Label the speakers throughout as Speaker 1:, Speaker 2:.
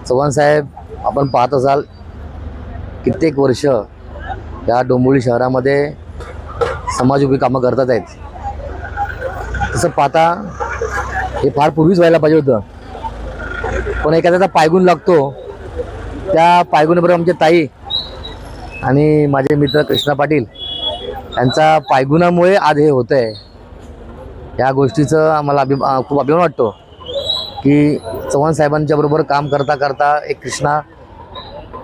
Speaker 1: चव्हाण साहेब, आपण पाहत असाल कित्येक वर्ष या डोंबिवली शहरामध्ये समाजोपयोगी कामं करतात आहेत. तसं पाहता हे फार पूर्वीच व्हायला पाहिजे होतं, पण एखाद्याचा पायगुण लागतो. त्या पायगुणाबरोबर आमचे ताई आणि माझे मित्र कृष्णा पाटील यांचा पायगुणामुळे आज हे होतं आहे. या गोष्टीचं आम्हाला खूप अभिमान वाटतो की चव्हाण साहेबांच्या बरोबर काम करता करता एक कृष्णा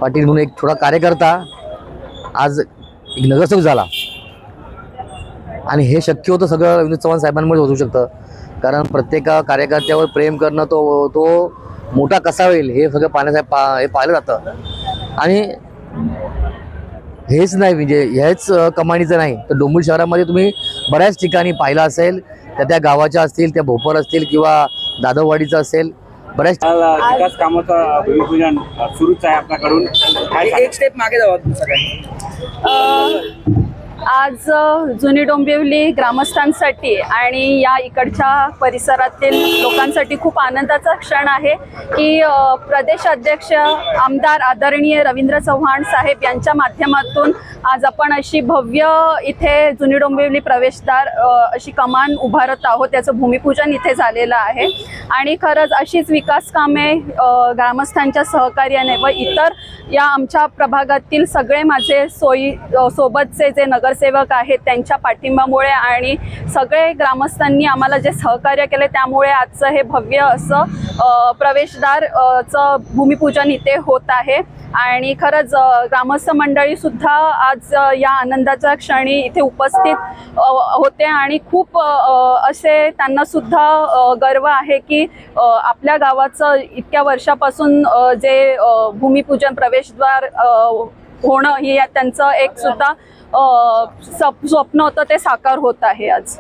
Speaker 1: पाटील म्हणून एक थोडा कार्यकर्ता आज एक नगरसेवक झाला. आणि हे शक्य होतं सगळं विनोद चव्हाण साहेबांमुळे होऊ शकतं, कारण प्रत्येक कार्यकर्त्यावर प्रेम करणं तो मोठा कसा होईल हे सगळं हे पाहिलं जातं. आणि हेच नाही म्हणजे ह्याच कमानीचं नाही तर डोंबिवली शहरामध्ये तुम्ही बऱ्याच ठिकाणी पाहिलं असेल, त्या गावाच्या असतील, त्या भोपर असतील किंवा दादववाडीचं असेल, बऱ्याच
Speaker 2: विकास कामाचा भूमिपूजन सुरूच आहे आपल्याकडून. एक स्टेप मागे जावा सगळ्यांनी.
Speaker 3: आज जुनी डोंबिवली ग्रामस्थांसाठी आणि या इकडच्या परिसरातील लोकांसाठी खूप आनंदाचा क्षण आहे की प्रदेश अध्यक्ष आमदार आदरणीय रवींद्र चव्हाण साहेब यांच्या माध्यमातून आज आपण अशी भव्य इथे जुनी डोंबिवली प्रवेशद्वार अशी कमान उभारत आहोत. त्याचं भूमिपूजन इथे झालेलं आहे आणि खरंच अशीच विकास कामे ग्रामस्थांच्या सहकार्याने व इतर या आमच्या प्रभागातील सगळे माझे सोबतचे जे नगरसेवक आहेत त्यांच्या पाठिंब्यामुळे आणि सगळे ग्रामस्थांनी आम्हाला जे सहकार्य केले त्यामुळे आजचं हे भव्य असं प्रवेशद्वारचं भूमिपूजन इथे होत आहे. आणि खरंच ग्रामस्थ मंडळी सुद्धा आज या आनंदाच्या क्षणी इथे उपस्थित होते आणि खूप असे त्यांना सुद्धा गर्व आहे की आपल्या गावाचं इतक्या वर्षापासून जे भूमिपूजन प्रवेशद्वार होणं ही त्यांचं एक सुद्धा स्वप्न होतं ते साकार होत आहे आज.